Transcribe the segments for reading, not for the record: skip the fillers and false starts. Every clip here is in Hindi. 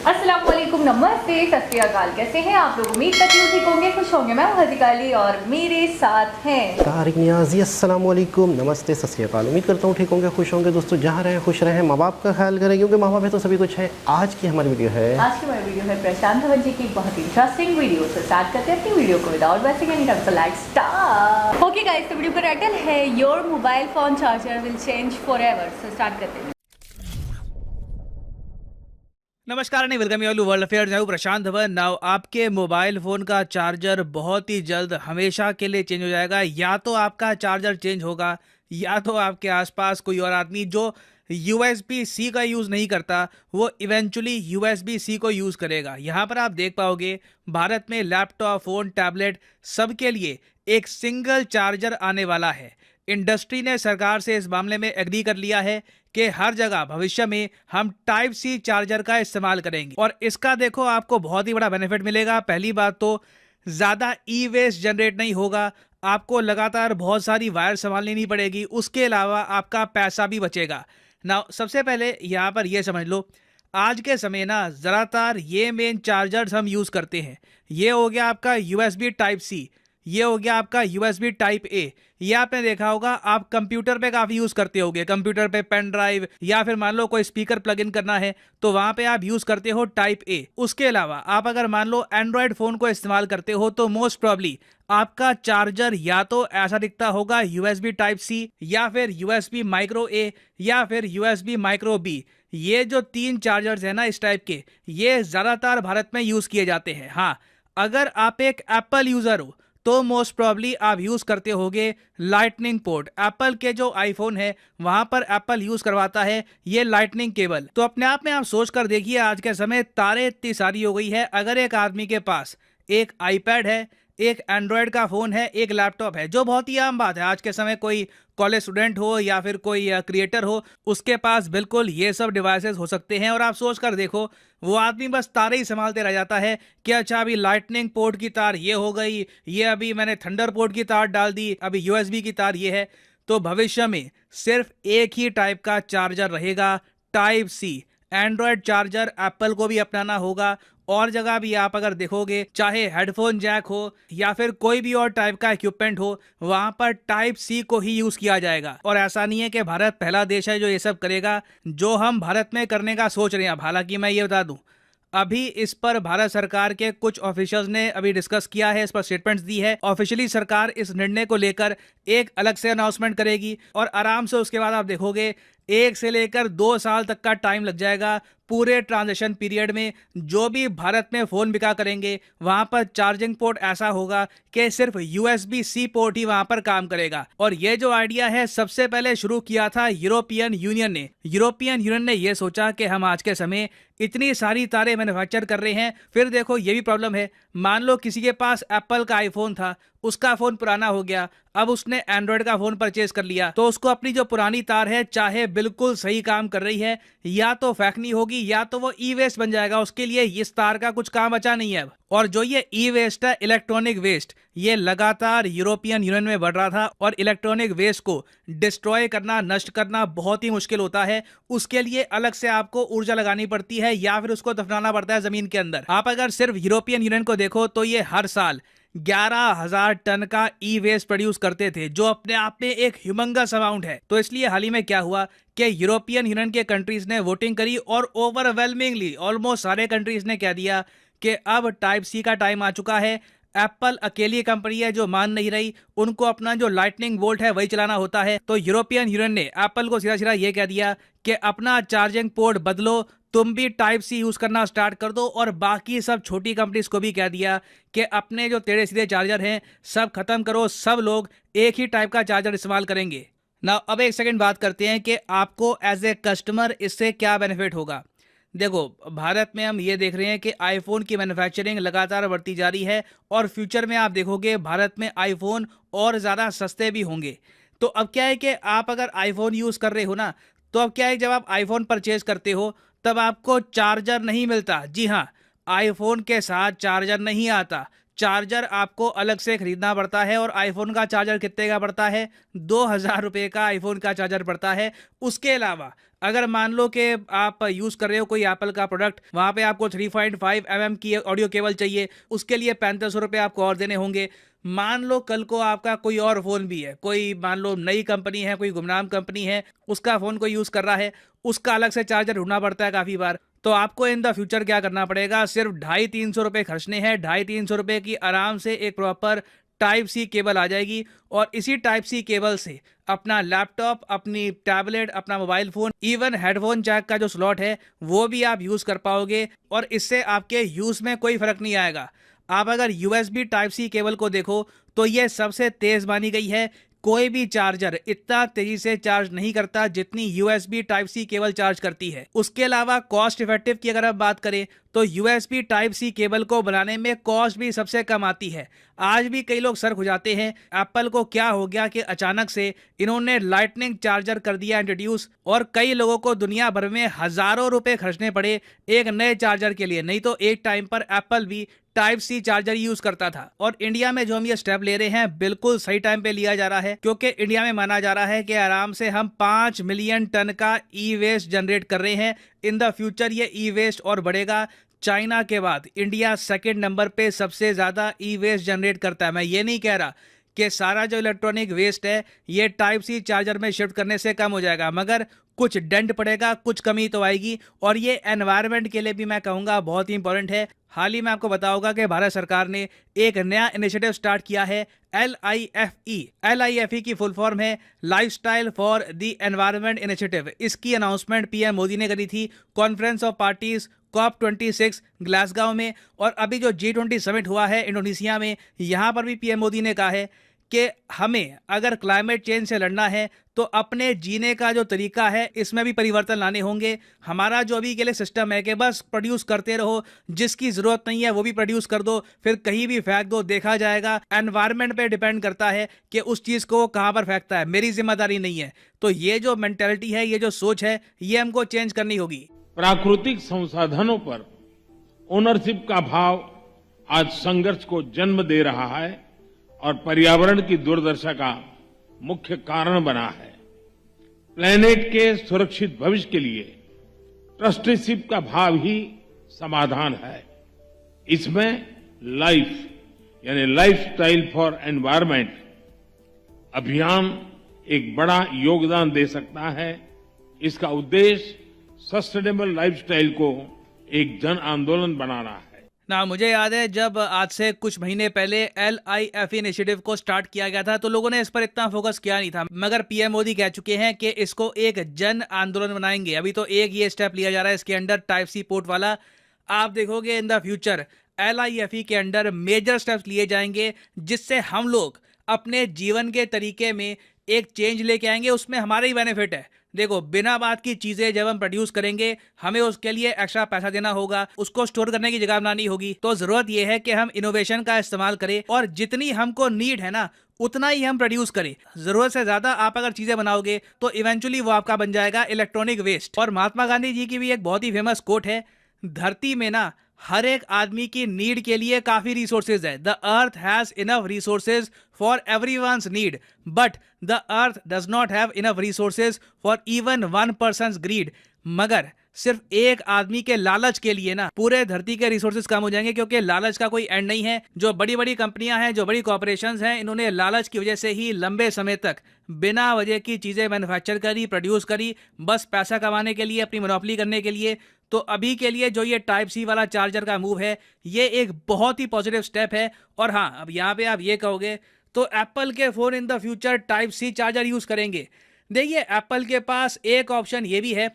अस्सलाम वालेकुम, नमस्ते, सत श्री अकाल। कैसे हैं आप लोग? उम्मीद करती हूँ ठीक होंगे, खुश होंगे। मैं हूँ हज़ीकाली और मेरे साथ हैं तारिक नियाज़ी। अस्सलाम वालेकुम, नमस्ते, सत श्री अकाल। उम्मीद करता हूँ ठीक होंगे, खुश होंगे। दोस्तों जहाँ रहें खुश रहें, माँ बाप का ख्याल करें क्योंकि माँ बाप है तो सभी कुछ है। आज की हमारी वीडियो है प्रशांत धवन जी की बहुत ही इंटरेस्टिंग वीडियो से स्टार्ट करते हैं अपनी वीडियो को without wasting any time. So let's start. Okay guys, तो वीडियो का टाइटल है your mobile phone charger will change forever. So start करते हैं। नमस्कार नहीं, welcome you all to world affairs. मैं हूं प्रशांत धवन। नाउ आपके मोबाइल फ़ोन का चार्जर बहुत ही जल्द हमेशा के लिए चेंज हो जाएगा। या तो आपका चार्जर चेंज होगा या तो आपके आसपास कोई और आदमी जो USB-C का यूज़ नहीं करता वो इवेंचुअली USB-C को यूज़ करेगा। यहाँ पर आप देख पाओगे भारत में लैपटॉप, फ़ोन, टैबलेट सबके लिए एक सिंगल चार्जर आने वाला है। इंडस्ट्री ने सरकार से इस मामले में एग्री कर लिया है कि हर जगह भविष्य में हम टाइप सी चार्जर का इस्तेमाल करेंगे और इसका देखो आपको बहुत ही बड़ा बेनिफिट मिलेगा। पहली बात तो ज़्यादा ई वेस्ट जनरेट नहीं होगा, आपको लगातार बहुत सारी वायर संभालनी नहीं पड़ेगी, उसके अलावा आपका पैसा भी बचेगा। ना सबसे पहले यहाँ पर यह समझ लो, आज के समय ना ज़्यादातर ये मेन चार्जर्स हम यूज़ करते हैं। ये हो गया आपका USB टाइप सी, ये हो गया आपका USB टाइप ए। ये आपने देखा होगा, आप कंप्यूटर पे काफ़ी यूज़ करते होगे। कंप्यूटर पे पेन ड्राइव या फिर मान लो कोई स्पीकर प्लग इन करना है तो वहाँ पे आप यूज़ करते हो टाइप ए। उसके अलावा आप अगर मान लो एंड्रॉयड फ़ोन को इस्तेमाल करते हो तो मोस्ट प्रॉब्ली आपका चार्जर या तो ऐसा दिखता होगा USB टाइप सी या फिर USB माइक्रो ए या फिर USB माइक्रो बी। ये जो तीन चार्जर्स हैं ना इस टाइप के, ये ज़्यादातर भारत में यूज़ किए जाते हैं। हाँ, अगर आप एक एप्पल यूज़र हो तो मोस्ट प्रॉब्ली आप यूज़ करते होगे लाइटनिंग पोर्ट। एप्पल के जो आईफोन है वहां पर एप्पल यूज़ करवाता है ये लाइटनिंग केबल। तो अपने आप में आप सोच कर देखिए, आज के समय तारे इतनी सारी हो गई है। अगर एक आदमी के पास एक आईपैड है, एक एंड्रॉयड का फ़ोन है, एक लैपटॉप है, जो बहुत ही आम बात है आज के समय, कोई कॉलेज स्टूडेंट हो या फिर कोई क्रिएटर हो, उसके पास बिल्कुल ये सब डिवाइसेस हो सकते हैं। और आप सोच कर देखो, वो आदमी बस तारे ही संभालते रह जाता है कि अच्छा अभी लाइटनिंग पोर्ट की तार ये हो गई, ये अभी मैंने थंडर पोर्ट की तार डाल दी, अभी USB की तार ये है। तो भविष्य में सिर्फ एक ही टाइप का चार्जर रहेगा, type C. Android charger Apple को भी अपनाना होगा। और जगह भी आप अगर देखोगे, चाहे हेडफोन जैक हो या फिर कोई भी और टाइप का इक्विपमेंट हो, वहां पर टाइप सी को ही यूज किया जाएगा। और ऐसा नहीं है कि भारत पहला देश है जो ये सब करेगा, जो हम भारत में करने का सोच रहे हैं। हालांकि मैं ये बता दूं, अभी इस पर भारत सरकार के कुछ ऑफिशियल्स ने अभी डिस्कस किया है, इस पर स्टेटमेंट्स दी है। ऑफिशियली सरकार इस निर्णय को लेकर एक अलग से अनाउंसमेंट करेगी और आराम से उसके बाद आप देखोगे 1 से लेकर 2 साल तक का टाइम लग जाएगा। पूरे ट्रांजिशन पीरियड में जो भी भारत में फ़ोन बिका करेंगे वहां पर चार्जिंग पोर्ट ऐसा होगा कि सिर्फ USB-C पोर्ट ही वहां पर काम करेगा। और ये जो आइडिया है सबसे पहले शुरू किया था यूरोपियन यूनियन ने। यूरोपियन यूनियन ने यह सोचा कि हम आज के समय इतनी सारी तारें मैन्युफैक्चर कर रहे हैं, फिर देखो ये भी प्रॉब्लम है। मान लो किसी के पास एप्पल का आईफोन था, उसका फ़ोन पुराना हो गया, अब उसने एंड्रॉयड का फ़ोन परचेज कर लिया, तो उसको अपनी जो पुरानी तार है, चाहे बिल्कुल सही काम कर रही है, या तो फेंकनी होगी या तो वो ई वेस्ट बन जाएगा। उसके लिए इस तार का कुछ काम बचा नहीं है अब। और जो ये ई वेस्ट है, इलेक्ट्रॉनिक वेस्ट, ये लगातार यूरोपियन यूनियन में बढ़ रहा था और इलेक्ट्रॉनिक वेस्ट को डिस्ट्रॉय करना, नष्ट करना बहुत ही मुश्किल होता है। उसके लिए अलग से आपको ऊर्जा लगानी पड़ती है या फिर उसको दफनाना पड़ता है जमीन के अंदर। आप अगर सिर्फ यूरोपियन यूनियन को देखो तो ये हर साल 11,000 टन का ई वेस्ट प्रोड्यूस करते थे, जो अपने आप में एक ह्यूमंगस अमाउंट है। तो इसलिए हाल ही में क्या हुआ कि यूरोपियन यूनियन के कंट्रीज ने वोटिंग करी और ओवरवेलमिंगली ऑलमोस्ट सारे कंट्रीज ने कह दिया कि अब टाइप सी का टाइम आ चुका है। एप्पल अकेली कंपनी है जो मान नहीं रही, उनको अपना जो लाइटनिंग वोल्ट है वही चलाना होता है। तो यूरोपियन यूनियन ने एप्पल को सीधा सीधा ये कह दिया कि अपना चार्जिंग पोर्ट बदलो, तुम भी टाइप सी यूज करना स्टार्ट कर दो। और बाकी सब छोटी कंपनीज को भी कह दिया कि अपने जो टेढ़े सीधे चार्जर हैं सब खत्म करो, सब लोग एक ही टाइप का चार्जर इस्तेमाल करेंगे ना। अब एक सेकंड बात करते हैं कि आपको एज ए कस्टमर इससे क्या बेनिफिट होगा। देखो, भारत में हम ये देख रहे हैं कि आईफोन की मैन्युफैक्चरिंग लगातार बढ़ती जा रही है और फ्यूचर में आप देखोगे भारत में आईफोन और ज़्यादा सस्ते भी होंगे। तो अब क्या है कि आप अगर आईफोन यूज़ कर रहे हो ना, तो अब क्या है, जब आप आईफोन परचेज करते हो तब आपको चार्जर नहीं मिलता। जी हाँ, आईफोन के साथ चार्जर नहीं आता। चार्जर आपको अलग से खरीदना पड़ता है और आईफोन का चार्जर कितने का पड़ता है? 2000 रुपये का आईफोन का चार्जर पड़ता है। उसके अलावा अगर मान लो कि आप यूज़ कर रहे हो कोई एप्पल का प्रोडक्ट, वहाँ पे आपको 3.5 mm की ऑडियो केबल चाहिए, उसके लिए 3500 रुपये आपको और देने होंगे। मान लो कल को आपका कोई और फ़ोन भी है, कोई मान लो नई कंपनी है, कोई गुमनाम कंपनी है, उसका फ़ोन कोई यूज़ कर रहा है, उसका अलग से चार्जर ढूंढना पड़ता है काफ़ी बार। तो आपको इन द फ्यूचर क्या करना पड़ेगा? सिर्फ 250-300 रुपये खर्चने हैं। 250-300 रुपये की आराम से एक प्रॉपर टाइप सी केबल आ जाएगी और इसी टाइप सी केबल से अपना लैपटॉप, अपनी टैबलेट, अपना mobile phone, even headphone jack का जो स्लॉट है वो भी आप यूज़ कर पाओगे और इससे आपके यूज़ में कोई फ़र्क नहीं आएगा। आप अगर USB टाइप सी केबल को देखो तो ये सबसे तेज़ मानी गई है। कोई भी चार्जर इतना तेजी से चार्ज नहीं करता जितनी USB type C cable charge करती है। उसके अलावा कॉस्ट इफेक्टिव की अगर आप बात करें तो USB टाइप सी केबल को बनाने में कॉस्ट भी सबसे कम आती है। आज भी कई लोग सर खुजाते हैं एप्पल को क्या हो गया कि अचानक से इन्होंने लाइटनिंग चार्जर कर दिया इंट्रोड्यूस, और कई लोगों को दुनिया भर में हज़ारों रुपए खर्चने पड़े एक नए चार्जर के लिए। नहीं तो एक टाइम पर एप्पल भी टाइप सी चार्जर यूज करता था। और इंडिया में जो हम ये स्टेप ले रहे हैं बिल्कुल सही टाइम पे लिया जा रहा है, क्योंकि इंडिया में माना जा रहा है कि आराम से हम 5 मिलियन टन का ई वेस्ट जनरेट कर रहे हैं। इन द फ्यूचर ये ई वेस्ट और बढ़ेगा। चाइना के बाद इंडिया सेकंड नंबर पे सबसे ज्यादा ई वेस्ट जनरेट करता है। मैं ये नहीं कह रहा कि सारा जो इलेक्ट्रॉनिक वेस्ट है ये टाइप सी चार्जर में शिफ्ट करने से कम हो जाएगा, मगर कुछ डेंट पड़ेगा, कुछ कमी तो आएगी। और ये एनवायरनमेंट के लिए भी मैं कहूँगा बहुत ही इंपॉर्टेंट है। हाल ही में आपको बताऊंगा कि भारत सरकार ने एक नया इनिशिएटिव स्टार्ट किया है, LIFE। LIFE की फुल फॉर्म है lifestyle for the environment initiative. इसकी अनाउंसमेंट PM मोदी ने करी थी conference of parties COP26 Glasgow में। और अभी जो G20 समिट हुआ है इंडोनेशिया में, यहाँ पर भी PM मोदी ने कहा है कि हमें अगर क्लाइमेट चेंज से लड़ना है तो अपने जीने का जो तरीका है इसमें भी परिवर्तन लाने होंगे। हमारा जो अभी के लिए सिस्टम है कि बस प्रोड्यूस करते रहो, जिसकी ज़रूरत नहीं है वो भी प्रोड्यूस कर दो, फिर कहीं भी फेंक दो, देखा जाएगा। एनवायरनमेंट पे डिपेंड करता है कि उस चीज़ को कहाँ पर फेंकता है, मेरी जिम्मेदारी नहीं है। तो ये जो मेंटेलिटी है, ये जो सोच है, ये हमको चेंज करनी होगी। प्राकृतिक संसाधनों पर ओनरशिप का भाव आज संघर्ष को जन्म दे रहा है और पर्यावरण की दुर्दशा का मुख्य कारण बना है। प्लेनेट के सुरक्षित भविष्य के लिए ट्रस्टीशिप का भाव ही समाधान है। इसमें लाइफ यानी लाइफस्टाइल फॉर एनवायरनमेंट अभियान एक बड़ा योगदान दे सकता है। इसका उद्देश्य सस्टेनेबल लाइफस्टाइल को एक जन आंदोलन बनाना है। ना मुझे याद है जब आज से कुछ महीने पहले LIFE इनिशिएटिव को स्टार्ट किया गया था तो लोगों ने इस पर इतना फोकस किया नहीं था, मगर PM मोदी कह चुके हैं कि इसको एक जन आंदोलन बनाएंगे। अभी तो एक ये स्टेप लिया जा रहा है इसके अंडर, टाइप सी पोर्ट वाला। आप देखोगे इन द फ्यूचर LIFE के अंडर मेजर स्टेप्स लिए जाएंगे जिससे हम लोग अपने जीवन के तरीके में एक चेंज लेके आएंगे। उसमें हमारा ही बेनिफिट है। देखो, बिना बात की चीजें जब हम प्रोड्यूस करेंगे हमें उसके लिए एक्स्ट्रा पैसा देना होगा, उसको स्टोर करने की जगह बनानी होगी। तो जरूरत यह है कि हम इनोवेशन का इस्तेमाल करें और जितनी हमको नीड है ना उतना ही हम प्रोड्यूस करें। जरूरत से ज्यादा आप अगर चीजें बनाओगे तो इवेंचुअली वो आपका बन जाएगा इलेक्ट्रॉनिक वेस्ट। और महात्मा गांधी जी की भी एक बहुत ही फेमस कोट है, धरती में ना हर एक आदमी की नीड के लिए काफी रिसोर्सेज है। The earth has enough resources for everyone's need, but the earth does not have enough resources for even one person's greed. मगर सिर्फ एक आदमी के लालच के लिए ना पूरे धरती के रिसोर्सेज कम हो जाएंगे, क्योंकि लालच का कोई एंड नहीं है। जो बड़ी बड़ी कंपनियां हैं, जो बड़ी कॉर्पोरेशंस हैं, इन्होंने लालच की वजह से ही लंबे समय तक बिना वजह की चीजें मैन्युफैक्चर करी, प्रोड्यूस करी, बस पैसा कमाने के लिए, अपनी मोनोपोली करने के लिए। तो अभी के लिए जो ये टाइप सी वाला चार्जर का मूव है, ये एक बहुत ही पॉजिटिव स्टेप है। और हाँ, अब यहाँ पे आप ये कहोगे तो एप्पल के phone in the future type C charger use करेंगे। देखिए, एप्पल के पास एक ऑप्शन ये भी है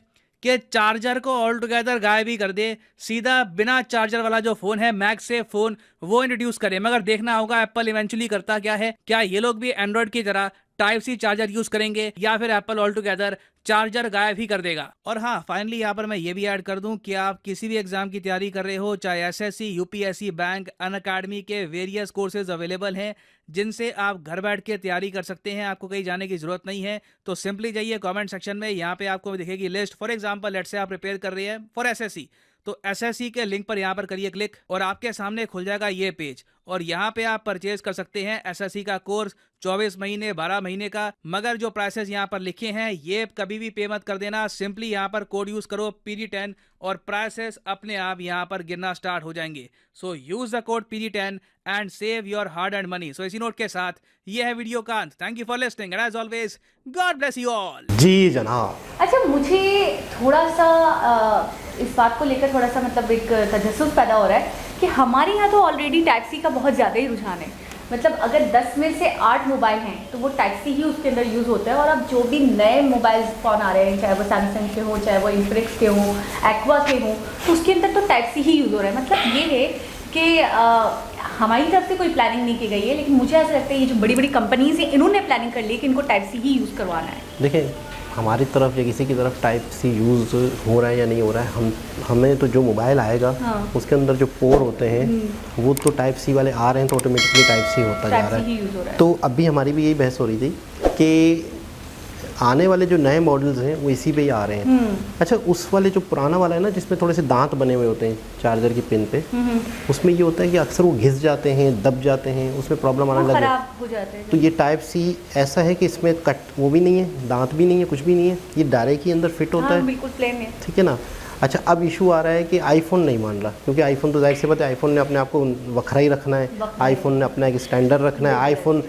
कि चार्जर को ऑल टुगेदर गायब ही कर दे, सीधा बिना चार्जर वाला जो फोन है मैगसेफ फोन वो इंट्रोड्यूस करे। मगर देखना होगा एप्पल इवेंचुअली करता क्या है। क्या ये लोग भी एंड्रॉइड की तरह टाइप सी चार्जर यूज करेंगे या फिर एप्पल ऑल टुगेदर चार्जर गायब ही कर देगा। और हाँ, फाइनली यहाँ पर मैं ये भी ऐड कर दूं कि आप किसी भी एग्जाम की तैयारी कर रहे हो, चाहे SSC, UPSC, बैंक, अनअकैडमी के वेरियस कोर्सेज अवेलेबल हैं जिनसे आप घर बैठ के तैयारी कर सकते हैं। आपको कहीं जाने की जरूरत नहीं है। तो सिंपली जाइए कमेंट सेक्शन में, यहाँ पे आपको दिखेगी list. For example, let's say आप प्रिपेयर कर रहे हैं फॉर SSC, तो SSC के लिंक पर यहाँ पर करिए क्लिक और आपके सामने खुल जाएगा ये पेज। और यहाँ पे आप परचेज कर सकते हैं एसएससी का कोर्स 24 महीने 12 महीने का। मगर जो प्राइसेस यहाँ पर लिखे हैं ये कभी भी पे मत कर देना, सिंपली यहाँ पर कोड यूज करो PD10 और प्राइसेस अपने आप यहाँ पर गिरना स्टार्ट हो जाएंगे। So use the code PD10 and save your hard earned money. So इसी नोट के साथ ये है वीडियो का अंत। Thank you for listening and as always God bless you all. जी जनाब। अच्छा, मुझे थोड़ा सा इस बात को लेकर थोड़ा सा मतलब एक तजस्सुस पैदा हो रहा है कि हमारे यहाँ तो ऑलरेडी टाइप सी का बहुत ज़्यादा ही रुझान है। मतलब अगर 10 में से 8 मोबाइल हैं तो वो टाइप सी ही उसके अंदर यूज़ होता है। और अब जो भी नए मोबाइल फ़ोन आ रहे हैं, चाहे वो सैमसंग के हों, चाहे वो इन्फिनिक्स के हों, एक्वा के हों, तो उसके अंदर तो टाइप सी ही यूज़ हो रहा है। मतलब ये है कि हमारी तरफ से कोई प्लानिंग नहीं की गई है, लेकिन मुझे ऐसा लगता है ये जो बड़ी बड़ी कंपनीज हैं इन्होंने प्लानिंग कर ली है कि इनको टाइप सी ही यूज़ करवाना है। देखिए, हमारी तरफ या किसी की तरफ टाइप सी यूज़ हो रहा है या नहीं हो रहा है, हमें तो जो मोबाइल आएगा उसके अंदर जो पोर होते हैं वो तो टाइप सी वाले आ रहे हैं, तो ऑटोमेटिकली टाइप सी होता जा रहा है। तो अभी हमारी भी यही बहस हो रही थी कि आने वाले जो नए मॉडल्स हैं वो इसी पे ही आ रहे हैं। अच्छा, उस वाले जो पुराना वाला है ना, जिसमें थोड़े से दांत बने हुए होते हैं चार्जर की पिन पे, उसमें ये होता है कि अक्सर वो घिस जाते हैं, दब जाते हैं, उसमें प्रॉब्लम आने लगे, खराब हो जाते हैं। तो ये टाइप सी ऐसा है कि इसमें कट वो भी नहीं है, दांत भी नहीं है, कुछ भी नहीं है, ये डायरेक्ट ही अंदर फिट होता है, बिल्कुल प्लेन है। ठीक है ना। अच्छा, अब इशू आ रहा है कि आईफोन नहीं मान रहा, क्योंकि आईफोन तो जाहिर सी बात है, आईफोन ने अपने आप को वखरा ही रखना है, आईफोन ने अपना एक स्टैंडर्ड रखना है।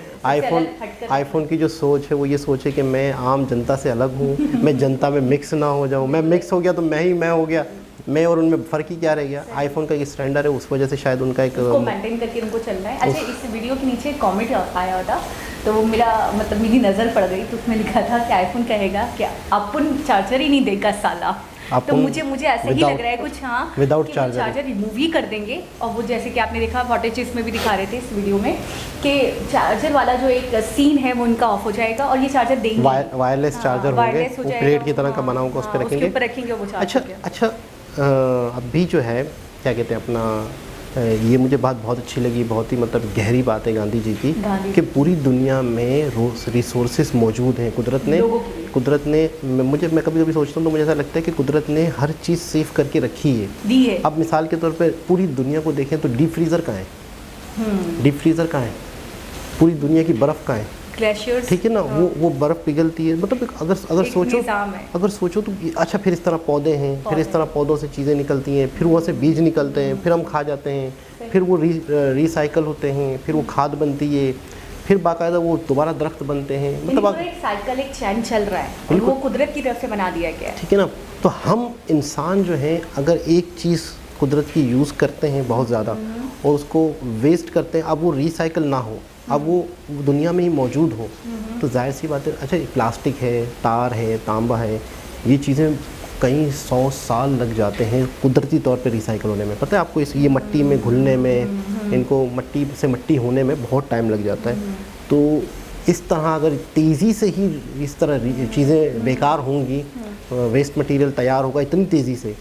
आईफोन की जो सोच है वो ये सोच है कि मैं आम जनता से अलग हूँ, मैं जनता में मिक्स ना हो जाऊँ, मैं मिक्स हो गया तो मैं हो गया, मैं और उनमें फ़र्क ही क्या रह गया। आईफोन का एक स्टैंडर्ड है, उस वजह से शायद उनका एक मेंटेन करके उनको चलना है। अच्छा, इस वीडियो के नीचे कमेंट आया था तो वो मेरी नज़र पड़ गई, तो उसमें लिखा था कि आईफोन कहेगा कि अपन चार्जर ही नहीं देगा साला। तो मुझे ऐसा ही लग रहा है कुछ, हाँ, विदाउट चार्जर रिमूव ही कर देंगे। और वो जैसे कि आपने देखा फुटेज इसमें भी दिखा रहे थे इस वीडियो में कि चार्जर वाला जो एक सीन है वो इनका ऑफ हो जाएगा और ये चार्जर देंगे, वायरलेस चार्जर होंगे, वो प्लेट की तरह का बना होगा, उस पर रखेंगे वो चार्जर। अच्छा, अभी जो है क्या कहते हैं अपना, ये मुझे बात बहुत अच्छी लगी, बहुत ही मतलब गहरी बात है गांधी जी की, कि पूरी दुनिया में रिसोर्सेज मौजूद हैं। कुदरत ने मैं कभी कभी सोचता हूँ तो मुझे ऐसा लगता है कि कुदरत ने हर चीज़ सेव करके रखी है। अब मिसाल के तौर पे पूरी दुनिया को देखें तो डीप फ्रीज़र कहाँ है, डीप फ्रीज़र कहाँ है, पूरी दुनिया की बर्फ़ कहाँ है, ग्लेशियर्स, ठीक है ना। वो बर्फ़ पिघलती है। मतलब अगर सोचो तो अच्छा, फिर इस तरह पौधे हैं, फिर इस तरह पौधों से चीज़ें निकलती हैं, फिर वहाँ से बीज निकलते हैं, फिर हम खा जाते हैं, फिर वो रिसाइकल होते हैं, फिर वो खाद बनती है, फिर बाकायदा वो दोबारा दरख्त बनते हैं। मतलब एक साइकिल, एक चैन चल रहा है, वो कुदरत की तरफ से बना दिया गया है, ठीक है ना। तो हम इंसान जो हैं अगर एक चीज़ कुदरत की यूज़ करते हैं बहुत ज़्यादा और उसको वेस्ट करते हैं, अब वो रिसाइकल ना हो, अब वो दुनिया में ही मौजूद हो, तो जाहिर सी बात है। अच्छा, प्लास्टिक है, तार है, तांबा है, ये चीज़ें कई 100 साल लग जाते हैं कुदरती तौर पे रिसाइकल होने में। पता है आपको, ये मट्टी में घुलने में, इनको मट्टी से मट्टी होने में बहुत टाइम लग जाता है। तो इस तरह अगर तेज़ी से ही इस तरह चीज़ें बेकार होंगी, वेस्ट मटेरियल तैयार होगा इतनी तेज़ी से,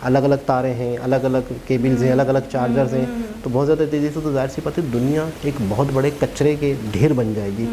अलग अलग तारें हैं, अलग अलग केबल्स हैं, अलग अलग चार्जर्स हैं, तो बहुत ज़्यादा तेज़ी से, तो जाहिर सी बात है दुनिया एक बहुत बड़े कचरे के ढेर बन जाएगी।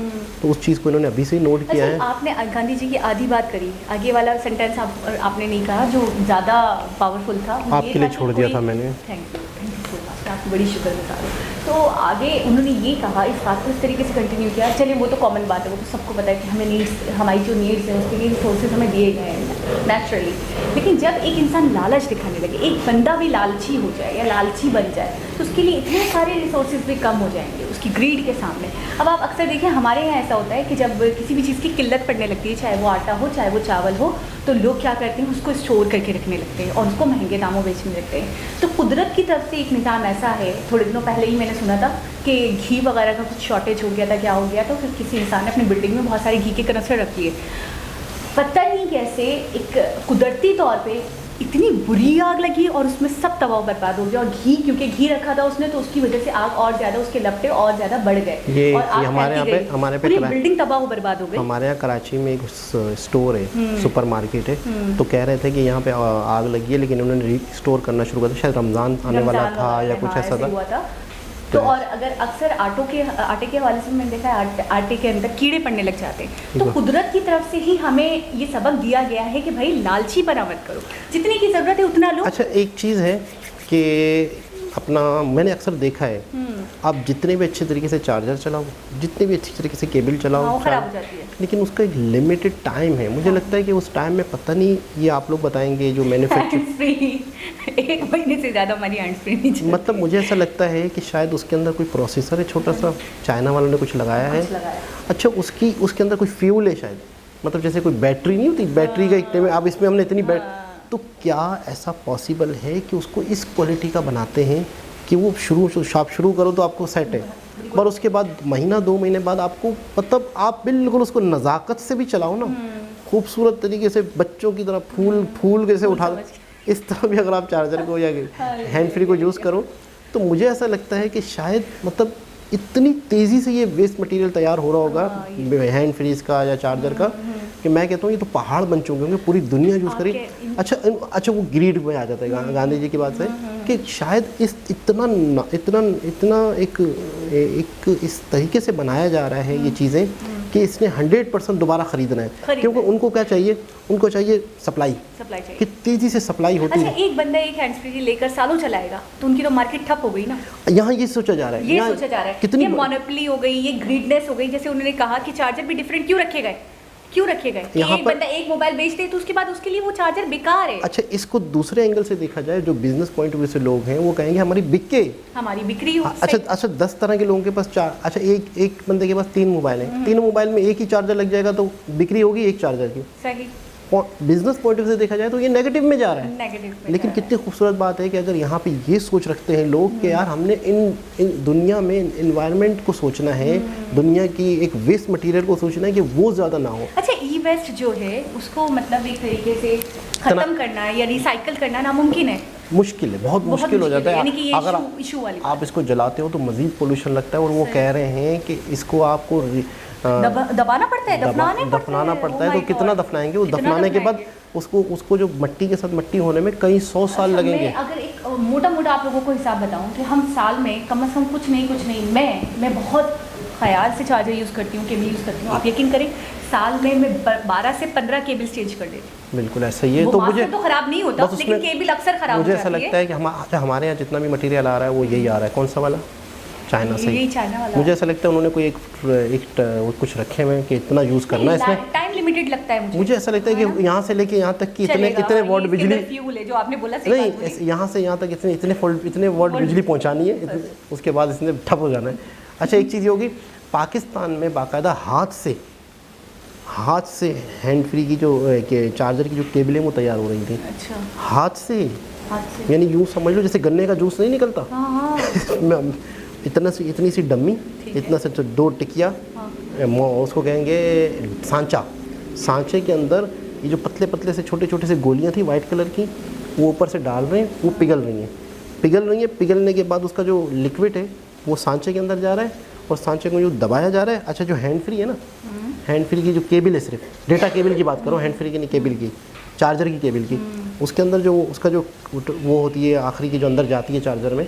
तो उस चीज़ को इन्होंने अभी से ही नोट किया है। आपने गांधी जी की आधी बात करी, आगे वाला सेंटेंस आपने नहीं कहा जो ज़्यादा पावरफुल था, आपके लिए छोड़ दिया था मैंने। थैंक यू सो मच, आपकी बड़ी शुक्रगुजार हूँ। तो आगे उन्होंने ये कहा, इस बात को इस तरीके से कंटिन्यू किया। चलिए, वो तो कॉमन बात है, वो तो सबको पता है कि हमें नीड्स, हमारी जो नीड्स हैं उसके लिए रिसोर्सेज हमें दिए गए हैं नेचुरली। लेकिन जब एक इंसान लालच दिखाने लगे, एक बंदा भी लालची हो जाए या लालची बन जाए, तो उसके लिए इतने सारे रिसोर्सेज भी कम हो जाएंगे उसकी ग्रीड के सामने। अब आप अक्सर देखें, हमारे यहाँ ऐसा होता है कि जब किसी भी चीज़ की किल्लत पड़ने लगती है, चाहे वो आटा हो, चाहे वो चावल हो, तो लोग क्या करते हैं, उसको स्टोर करके रखने लगते हैं और उसको महंगे दामों बेचने लगते हैं। तो कुदरत की तरफ से एक निज़ाम ऐसा है, थोड़े दिनों पहले ही मैंने सुना था कि घी वगैरह का कुछ शॉर्टेज हो गया था, क्या हो गया, तो फिर किसी इंसान ने अपनी बिल्डिंग में बहुत सारे घी के कनस्तर रखी है। पता नहीं कैसे एक कुदरती तौर पे इतनी बुरी आग लगी और उसमें सब तबाह बर्बाद हो गया। और घी, क्योंकि घी रखा था उसने, तो उसकी वजह से आग और ज़्यादा, उसके लपटे और ज़्यादा बढ़ गए और आग हमारे पे पूरी बिल्डिंग तबाह बर्बाद हो गई। हमारे यहाँ कराची में एक स्टोर है, सुपर मार्केट है, तो कह रहे थे कि यहाँ पे आग लगी है, लेकिन उन्होंने रिस्टोर करना शुरू कर दिया। शायद रमज़ान आने वाला था या कुछ ऐसा था। तो और अगर अक्सर आटे के हवाले से मैंने देखा है, आटे के अंदर कीड़े पड़ने लग जाते हैं। तो कुदरत की तरफ से ही हमें ये सबक दिया गया है कि भाई लालची बना मत करो, जितने की ज़रूरत है उतना लो। अच्छा, एक चीज़ है कि अपना मैंने अक्सर देखा है, आप जितने भी अच्छे तरीके से चार्जर चलाओ, जितने भी अच्छी तरीके से केबल चलाओ, हाँ, वो खराब हो जाती है। लेकिन उसका एक लिमिटेड टाइम है। मुझे लगता है कि उस टाइम में पता नहीं, ये आप लोग बताएंगे जो मैन्युफैक्चर, हैंड्स फ्री 1 महीने से ज़्यादा हमारी हैंड्स फ्री नहीं चलती। मतलब मुझे ऐसा लगता है कि शायद उसके अंदर कोई प्रोसेसर है छोटा सा, चाइना वालों ने कुछ लगाया है। अच्छा, उसके अंदर कोई फ्यूल है शायद, मतलब जैसे कोई बैटरी नहीं होती, बैटरी का एक अब इसमें हमने इतनी तो क्या ऐसा पॉसिबल है कि उसको इस क्वालिटी का बनाते हैं कि वो शॉप शुरू करो तो आपको सेट है, पर उसके बाद महीना 2 महीने बाद आपको, मतलब आप बिल्कुल उसको नज़ाकत से भी चलाओ ना, खूबसूरत तरीके से बच्चों की तरह फूल कैसे उठा, इस तरह भी अगर आप चार्जर को या हैंड फ्री को यूज़ करो, तो मुझे ऐसा लगता है कि शायद मतलब इतनी तेज़ी से ये वेस्ट मटेरियल तैयार हो रहा होगा हैंड फ्रीज का या चार्जर का, कि मैं कहता हूँ ये तो पहाड़ बन चुके होंगे, पूरी दुनिया यूज़ करी। अच्छा वो ग्रीड में आ जाता है गांधी जी की बात से कि शायद इतना एक इस तरीके से बनाया जा रहा है ये चीज़ें कि इसने 100% दोबारा ख़रीदना है, क्योंकि उनको क्या चाहिए, उनको चाहिए सप्लाई चाहिए कि तेज़ी से सप्लाई होती है। अच्छा, एक बंदा एक हैंड्स फ्री लेकर सालों चलाएगा तो उनकी तो मार्केट ठप हो गई ना। यहाँ ये सोचा जा रहा है, कितनी ये मोनोपोली हो गई, ये ग्रीडनेस हो गई। जैसे उन्होंने कहा कि चार्जर भी डिफरेंट क्यों रखे गए एक बंदा एक मोबाइल बेचते हैं तो उसके बाद उसके लिए वो चार्जर बेकार है। अच्छा, इसको दूसरे एंगल से देखा जाए, जो बिजनेस पॉइंट ऑफ व्यू से लोग हैं वो कहेंगे हमारी बिक्री हो। अच्छा 10 तरह के लोगों के पास अच्छा एक बंदे के पास 3 मोबाइल हैं, 3 मोबाइल में एक ही चार्जर लग जाएगा तो बिक्री होगी एक चार्जर की। सही, बिजनेस पॉइंट ऑफ व्यू से देखा जाए तो ये नेगेटिव में जा रहा है। लेकिन कितनी खूबसूरत बात है कि अगर यहाँ पे ये सोच रखते हैं लोग कि यार हमने इन दुनिया में इन्वायरमेंट को सोचना है, दुनिया की एक वेस्ट मटेरियल को सोचना है कि वो ज़्यादा ना हो। अच्छा, ई वेस्ट जो है उसको मतलब एक तरीके से ख़त्म करना है या रिसाइकल करना नामुमकिन है, मुश्किल है, बहुत मुश्किल हो जाता है। अगर आप इसको जलाते हो तो मज़ीद पोल्यूशन लगता है, और वो कह रहे हैं कि इसको आपको दबाना पड़ता है, दफनाना पड़ता है। तो कितना दफनाएंगे, वो दफनाने के बाद उसको जो मट्टी के साथ मट्टी होने में कई 100 साल लगेंगे। अगर एक मोटा आप लोगों को हिसाब बताऊं कि हम साल में कम से कम कुछ नहीं मैं बहुत ख्याल से चार्जर यूज़ करती हूँ, केबल यूज़ करती हूँ। आप यकीन करें, साल में मैं 12 से 15 केबल्स चेंज कर देती हूँ। बिल्कुल ऐसा ही है। तो मुझे तो ख़राब नहीं होता, लेकिन केबल अक्सर ख़राब हो जाती है। मुझे ऐसा लगता है कि हमारे यहाँ जितना भी मटेरियल आ रहा है वो यही आ रहा है। कौन सा वाला? चाइना से। यही चाइना वाला। मुझे ऐसा लगता है उन्होंने कोई एक कुछ रखे हुए हैं कि इतना यूज़ करना है इसमें, टाइम लिमिटेड लगता है मुझे ऐसा लगता है कि यहाँ से लेके यहाँ तक कि इतने वॉट बिजली, जो आपने बोला नहीं, यहाँ से यहाँ तक इतने वॉट बिजली पहुँचानी है, उसके बाद इसने ठप हो जाना है। अच्छा, एक चीज़ ये होगी, पाकिस्तान में बाकायदा हाथ से हैंड फ्री की जो चार्जर की जो केबलें वो तैयार हो रही थी। अच्छा, हाथ से यानी यूँ समझ लो जैसे गन्ने का जूस नहीं निकलता, इतनी सी डम्मी, इतना से 2 टिकिया, उसको कहेंगे सांचे के अंदर ये जो पतले पतले से छोटे से गोलियां थी वाइट कलर की, वो ऊपर से डाल रहे हैं, वो पिघल रही हैं। पिघलने के बाद उसका जो लिक्विड है वो सांचे के अंदर जा रहा है, और सांचे को जो दबाया जा रहा है। अच्छा, जो हैंड फ्री है ना, हैंड फ्री की जो केबल है, सिर्फ डेटा केबल की बात करो, हैंड फ्री की नहीं, केबल की, चार्जर की केबल की, उसके अंदर जो उसका जो वो होती है आखिरी की जो अंदर जाती है चार्जर में,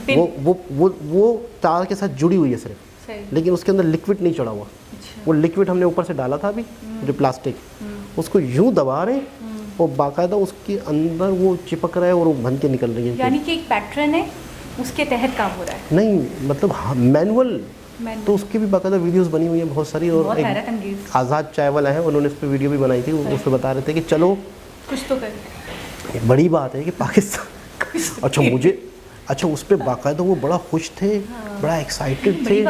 वो तार के साथ जुड़ी हुई है सिर्फ, लेकिन उसके अंदर लिक्विड नहीं चढ़ा हुआ। वो लिक्विड हमने ऊपर से डाला था अभी, जो प्लास्टिक, उसको यूँ दबा रहे हैं और बाकायदा उसके अंदर वो चिपक रहा है और वो बन के निकल रही है। यानी कि एक पैटर्न है, उसके तहत काम हो रहा है। नहीं, मतलब मैनुअल, तो उसकी भी बाकायदा वीडियोस बनी हुई है बहुत सारी। और आज़ाद चाय वाला है, उन्होंने उस पर वीडियो भी बनाई थी, उस पर बता रहे थे कि चलो कुछ तो कर। बड़ी बात है कि पाकिस्तान अच्छा उस पर बाकायदा वो बड़ा खुश थे, बड़ा एक्साइटेड थे।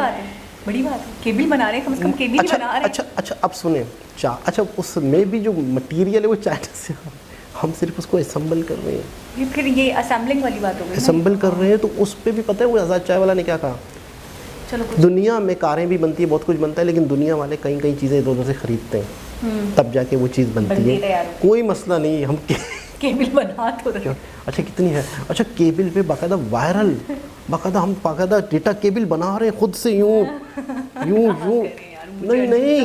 बड़ी बात है, केबल बना रहे हैं, कम से कम केबल ही बना रहे हैं। अच्छा, अब सुने, अच्छा उसमें भी जो मटेरियल है वो चाइना से, हम सिर्फ उसको असेंबल कर रहे हैं। फिर ये असेंबलिंग वाली बात हो गई, असेंबल कर रहे हैं। तो उस पर भी पता है वो आज़ाद चाय वाला ने क्या कहा, चलो दुनिया में कारें भी बनती है, बहुत कुछ बनता है, लेकिन दुनिया वाले कई चीज़ें इधर उधर से खरीदते हैं, तब जाके वो चीज़ बनती है। कोई मसला नहीं, हम केबल बना तो रहे। अच्छा, कितनी है। अच्छा, केबल पे बाकायदा वायरल, हम बाकायदा डेटा केबल बना रहे हैं खुद से, यूँ नहीं,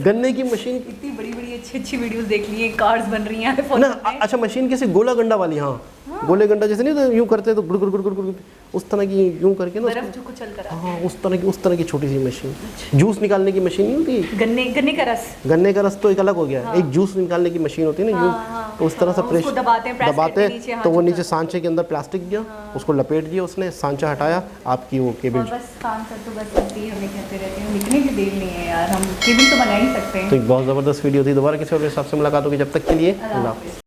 गन्ने की मशीन, इतनी बड़ी अच्छी वीडियोस देख ली हैं, कार्स बन रही हैं ना। अच्छा, मशीन कैसे, गोला गंडा वाली, हाँ, गोले गंडा जैसे नहीं तो यूँ करते तो गुड़ गुड़ गुड़ गुड़ गुड़, उस तरह की यूं करके ना बर्फ जो कुचल कर हाँ उस तरह की छोटी सी मशीन, जूस निकालने की मशीन नहीं होती, गन्ने का रस। गन्ने का रस तो एक अलग हो गया, एक जूस निकालने की मशीन होती है ना यूं, तो उस तरह से उसको दबाते हैं, प्रेस दबाते करके हैं, नीचे, हाँ, तो वो जो नीचे सांचे के अंदर प्लास्टिक दिया, उसको लपेट दिया उसने, सांचा हटाया, आपकी वो केबल। और बस खान सर तो बस ऐसे ही हमें कहते रहते हैं, लिखने की देर नहीं है यार, हम केबल तो बना ही सकते हैं। तो एक बहुत ज़बरदस्त वीडियो थी, दोबारा किसी और के हिसाब से मुलाकात होगी, जब तक के लिए अल्लाह हाफ़िज़।